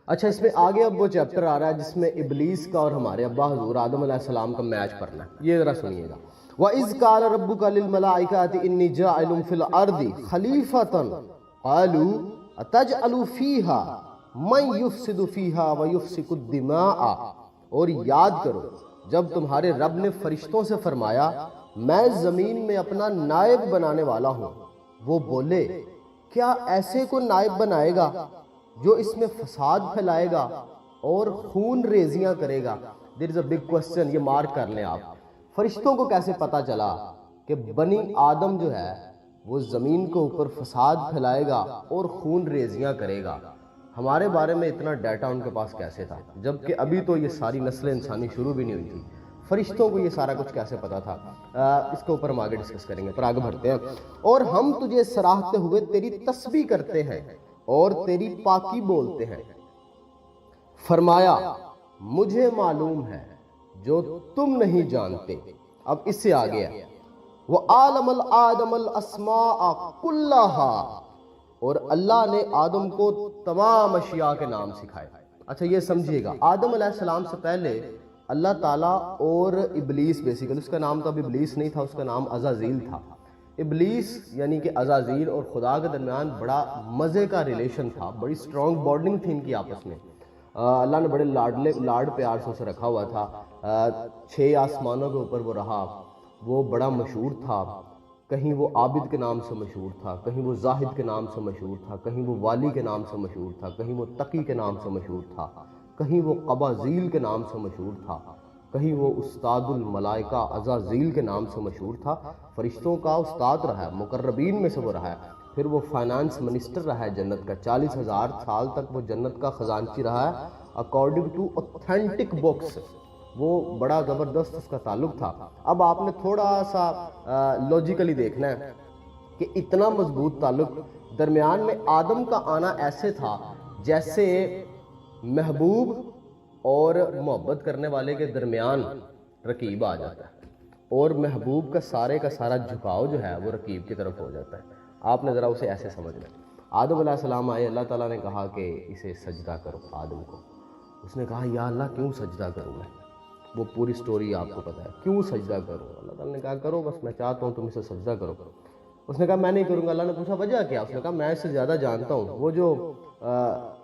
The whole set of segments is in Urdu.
اچھا اس میں آگے اب وہ چیپٹر آ رہا ہے جس میں ابلیس کا اور ہمارے ابا حضور آدم علیہ السلام کا میچ پڑھنا ہے. یہ ذرا سنیے گا. وَإِذْ قَالَ رَبُّكَ لِلْمَلَائِكَةِ إِنِّي جَاعِلٌ فِي الْأَرْضِ خَلِيفَةً قَالُوا أَتَجْعَلُ فِيهَا مَن يُفْسِدُ فِيهَا وَيُفْسِكُ الدِّمَاءَ. اور یاد کرو جب تمہارے رب نے فرشتوں سے فرمایا میں زمین میں اپنا نائب بنانے والا ہوں، وہ بولے کیا ایسے کو نائب بنائے گا جو اس میں فساد پھیلائے گا اور خون ریزیاں کرے گا. دیر از اے بگ کوسچن، یہ مارک کر لیں آپ. فرشتوں کو کیسے پتا چلا کہ بنی آدم جو ہے وہ زمین کے اوپر فساد پھیلائے گا اور خون ریزیاں کرے گا؟ ہمارے بارے میں اتنا ڈیٹا ان کے پاس کیسے تھا جبکہ ابھی تو یہ ساری نسل انسانی شروع بھی نہیں ہوئی تھی؟ فرشتوں کو یہ سارا کچھ کیسے پتا تھا؟ اس کے اوپر ہم آگے ڈسکس کریں گے، پر آگے بڑھتے ہیں. اور ہم تجھے سراہتے ہوئے تیری تسبیح کرتے ہیں اور تیری پاکی بولتے ہیں. فرمایا مجھے معلوم ہے جو تم نہیں جانتے. اب اس سے آگے ہے وَعَالَمَ الْآدَمَ الْأَسْمَاءَ كُلَّهَا. اور اللہ نے آدم کو تمام اشیاء کے نام سکھائے. اچھا یہ سمجھیے گا، آدم علیہ السلام سے پہلے اللہ تعالیٰ اور ابلیس، بیسیکلی اس کا نام تو اب ابلیس نہیں تھا، اس کا نام عزازیل تھا. ابلیس یعنی کہ عزازیل اور خدا کے درمیان بڑا مزے کا ریلیشن تھا، بڑی سٹرونگ بانڈنگ تھی ان کی آپس میں. اللہ نے بڑے لاڈ پیار سے اسے رکھا ہوا تھا. 6 آسمانوں کے اوپر وہ رہا، وہ بڑا مشہور تھا. کہیں وہ عابد کے نام سے مشہور تھا، کہیں وہ زاہد کے نام سے مشہور تھا، کہیں وہ والی کے نام سے مشہور تھا، کہیں وہ تقی کے نام سے مشہور تھا، کہیں وہ قبازیل کے نام سے مشہور تھا، کہیں وہ استاد الملائکہ عزازیل کے نام سے مشہور تھا. فرشتوں کا استاد رہا ہے، مقربین میں سے وہ رہا ہے. پھر وہ فائنانس منسٹر رہا ہے جنت کا، 40,000 سال تک وہ جنت کا خزانچی رہا ہے اکارڈنگ ٹو اوتھینٹک بکس. وہ بڑا زبردست اس کا تعلق تھا. اب آپ نے تھوڑا سا لاجیکلی دیکھنا ہے کہ اتنا مضبوط تعلق درمیان میں آدم کا آنا ایسے تھا جیسے محبوب اور محبت کرنے والے کے درمیان رقیب آ جاتا ہے اور محبوب کا سارا جھکاؤ جو ہے وہ رقیب کی طرف ہو جاتا ہے. آپ نے ذرا اسے ایسے سمجھ لیں. آدم علیہ السلام آئے، اللہ تعالیٰ نے کہا کہ اسے سجدہ کرو آدم کو. اس نے کہا یا اللہ کیوں سجدہ کروں میں؟ وہ پوری سٹوری آپ کو پتہ ہے کیوں سجدہ کروں. اللہ تعالیٰ نے کہا کرو بس، میں چاہتا ہوں تم اسے سجدہ کرو. اس نے کہا میں نہیں کروں گا. اللہ نے پوچھا وجہ کیا؟ اس نے کہا میں اس سے زیادہ جانتا ہوں. وہ جو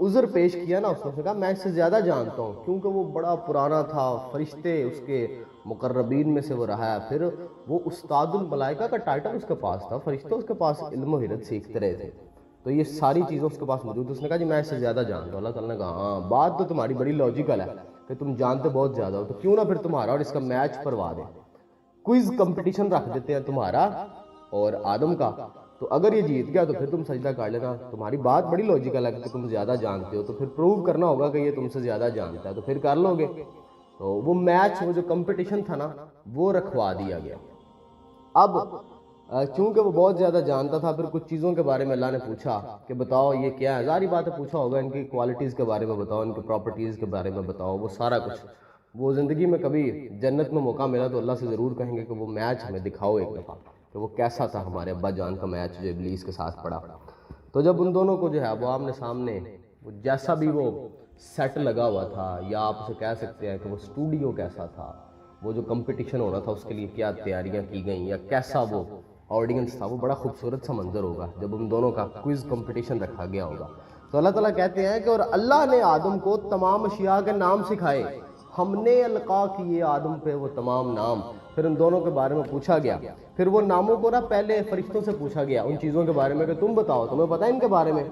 عذر پیش کیا نا اس نے کہا میں اس سے زیادہ جانتا ہوں کیونکہ وہ بڑا پرانا تھا، فرشتے اس کے مقربین میں سے وہ رہا ہے. پھر وہ استاد الملائکہ کا ٹائٹل اس کے پاس تھا، فرشتے اس کے پاس علم و حیرت سیکھتے رہے تھے، تو یہ ساری چیزیں اس کے پاس موجود. اس نے کہا جی میں اس سے زیادہ جانتا ہوں. اللہ تعالیٰ نے کہا ہاں بات تو تمہاری بڑی لاجیکل ہے کہ تم جانتے بہت زیادہ ہو، تو کیوں نہ پھر تمہارا اور اس کا میچ کروا دیں، کوئز کمپٹیشن رکھ دیتے ہیں تمہارا اور آدم کا. تو اگر یہ جیت گیا تو پھر تم سجدہ کر لینا. تمہاری بات بڑی لاجیکل ہے کہ تم زیادہ جانتے ہو، تو پھر پروو کرنا ہوگا کہ یہ تم سے زیادہ جانتا ہے، تو پھر کر لو گے. تو وہ میچ، وہ جو کمپٹیشن تھا نا وہ رکھوا دیا گیا. اب چونکہ وہ بہت زیادہ جانتا تھا، پھر کچھ چیزوں کے بارے میں اللہ نے پوچھا کہ بتاؤ یہ کیا ہے. ظاہری بات ہے پوچھا ہوگا ان کی کوالٹیز کے بارے میں بتاؤ، ان کی پراپرٹیز کے بارے میں بتاؤ، وہ سارا کچھ. وہ زندگی میں کبھی جنت میں موقع ملا تو اللہ سے ضرور کہیں گے کہ وہ میچ ہمیں دکھاؤ ایک دفعہ کہ وہ کیسا تھا ہمارے ابا جان کا میچ جو ابلیس کے ساتھ پڑا. تو جب ان دونوں کو جو ہے وہ آمنے سامنے، وہ جیسا بھی وہ سیٹ لگا ہوا تھا، یا آپ اسے کہہ سکتے ہیں کہ وہ اسٹوڈیو کیسا تھا، وہ جو کمپٹیشن ہونا تھا اس کے لیے کیا تیاریاں کی گئیں، یا کیسا وہ آڈینس تھا، وہ بڑا خوبصورت سا منظر ہوگا جب ان دونوں کا کوئز کمپٹیشن رکھا گیا ہوگا. تو اللہ تعالیٰ کہتے ہیں کہ اور اللہ نے آدم کو تمام اشیاء کے نام سکھائے، ہم نے القا کیے آدم پہ وہ تمام نام. پھر ان دونوں کے بارے میں پوچھا گیا. پھر وہ ناموں کو نا پہلے فرشتوں سے پوچھا گیا ان چیزوں کے بارے میں کہ تم بتاؤ تمہیں پتہ ہے ان کے بارے میں.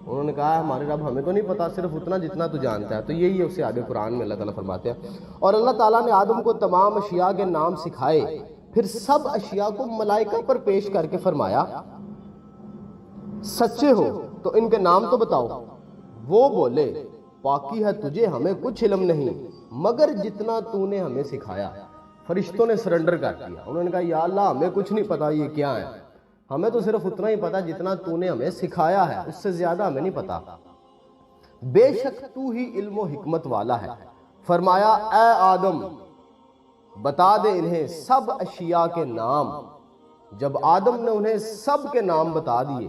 انہوں نے کہا ہمارے رب ہمیں تو نہیں پتا، صرف اتنا جتنا تو جانتا ہے. تو یہی ہے اسے آگے قرآن میں اللہ تعالیٰ فرماتے ہیں اور اللہ تعالیٰ نے آدم کو تمام اشیاء کے نام سکھائے، پھر سب اشیاء کو ملائکہ پر پیش کر کے فرمایا سچے ہو تو ان کے نام تو بتاؤ. وہ بولے پاکی ہے تجھے، ہمیں کچھ علم نہیں مگر جتنا تو نے ہمیں سکھایا. فرشتوں نے سرنڈر کر دیا. انہوں نے کہا یا اللہ ہمیں کچھ نہیں پتا یہ کیا ہے، ہمیں تو صرف اتنا ہی پتا جتنا تو نے ہمیں سکھایا ہے، اس سے زیادہ ہمیں نہیں پتا. بے شک تو ہی علم و حکمت والا ہے. فرمایا اے آدم بتا دے انہیں سب اشیاء کے نام. جب آدم نے انہیں سب کے نام بتا دیے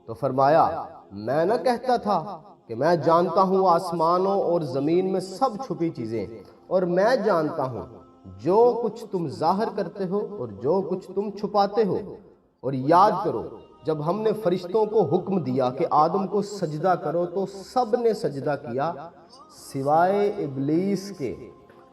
تو فرمایا میں نہ کہتا تھا کہ میں جانتا ہوں آسمانوں اور زمین میں سب چھپی چیزیں، اور میں جانتا ہوں جو کچھ تم ظاہر کرتے ہو اور جو کچھ تم چھپاتے ہو۔ اور یاد کرو جب ہم نے فرشتوں کو حکم دیا کہ آدم کو سجدہ کرو تو سب نے سجدہ کیا سوائے ابلیس کے۔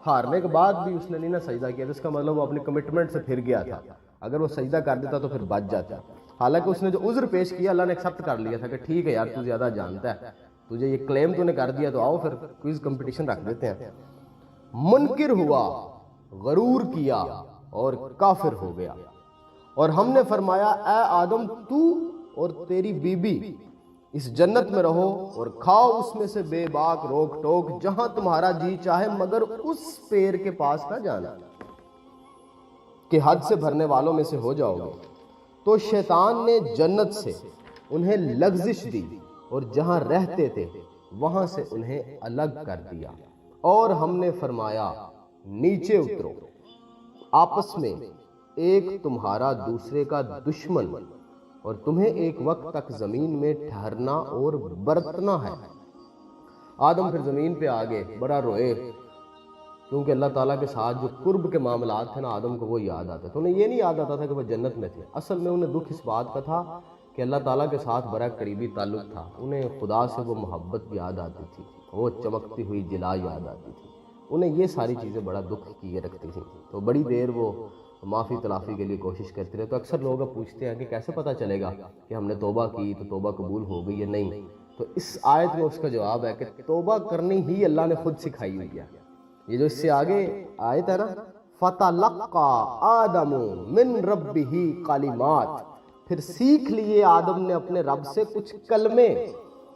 ہارنے کے بعد بھی اس نے نہیں نہ سجدہ کیا، تو اس کا مطلب وہ اپنی کمٹمنٹ سے پھر گیا تھا۔ اگر وہ سجدہ کر دیتا تو پھر بچ جاتا۔ حالانکہ اس نے جو عذر پیش کیا اللہ نے ایکسپٹ کر لیا تھا کہ ٹھیک ہے یار تو زیادہ جانتا ہے، تجھے یہ کلیم تو نے کر دیا، تو آؤ پھر کوئز کمپٹیشن رکھ دیتے ہیں۔ منکر ہوا، غرور کیا اور کافر ہو گیا۔ اور ہم نے فرمایا اے آدم تو اور تیری بیوی اس جنت میں رہو اور کھاؤ اس میں سے بے باک روک ٹوک جہاں تمہارا جی چاہے، مگر اس پیڑ کے پاس نہ جانا کہ حد سے بھرنے والوں میں سے ہو جاؤ گے۔ تو شیطان نے جنت سے انہیں لغزش دی اور جہاں رہتے تھے وہاں سے انہیں الگ کر دیا، اور ہم نے فرمایا نیچے اترو، آپس میں ایک تمہارا دوسرے کا دشمن، اور تمہیں ایک وقت تک زمین میں ٹھہرنا اور برتنا ہے۔ آدم پھر زمین پہ آگے بڑا روئے، کیونکہ اللہ تعالیٰ کے ساتھ جو قرب کے معاملات تھے نا آدم کو وہ یاد آتا تھا۔ انہیں یہ نہیں یاد آتا تھا کہ وہ جنت میں تھے، اصل میں انہیں دکھ اس بات کا تھا کہ اللہ تعالیٰ کے ساتھ بڑا قریبی تعلق تھا۔ انہیں خدا سے وہ محبت یاد آتی تھی، وہ چمکتی ہوئی جلا یاد آتی تھی، انہیں یہ ساری چیزیں بڑا دکھ کیے رکھتی تھیں۔ تو بڑی دیر وہ معافی تلافی کے لیے کوشش کرتے رہے۔ تو اکثر لوگ اب پوچھتے ہیں کہ کیسے پتہ چلے گا کہ ہم نے توبہ کی تو توبہ قبول ہو گئی یا نہیں؟ تو اس آیت میں اس کا جواب ہے کہ توبہ کرنی ہی اللہ نے خود سکھائی ہوئی ہے۔ یہ جو اس سے آگے آیت ہے نا، فَتَلَقَّى آدَمُ مِن رَبِّهِ کلمات، پھر سیکھ لیے آدم نے اپنے رب سے کچھ کلمے،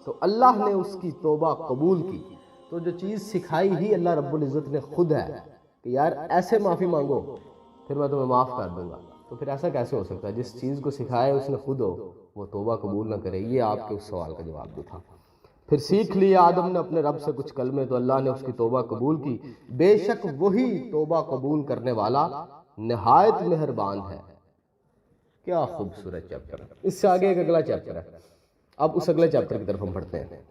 تو اللہ نے اس کی توبہ قبول کی۔ تو جو چیز سکھائی ہی اللہ رب العزت نے خود ہے کہ یار ایسے معافی مانگو پھر میں تمہیں معاف کر دوں گا، تو پھر ایسا کیسے ہو سکتا ہے؟ جس چیز کو سکھایا اس نے خود ہو وہ توبہ قبول نہ کرے؟ یہ آپ کے اس سوال کا جواب بھی تھا۔ پھر سیکھ لیا آدم نے اپنے رب سے کچھ کلمے تو اللہ نے اس کی توبہ قبول کی، بے شک وہی توبہ قبول کرنے والا نہایت مہربان ہے۔ کیا خوبصورت چیپٹر ہے۔ اس سے آگے ایک اگلا چیپٹر ہے، اب اس اگلے چیپٹر کی طرف ہم پڑھتے ہیں۔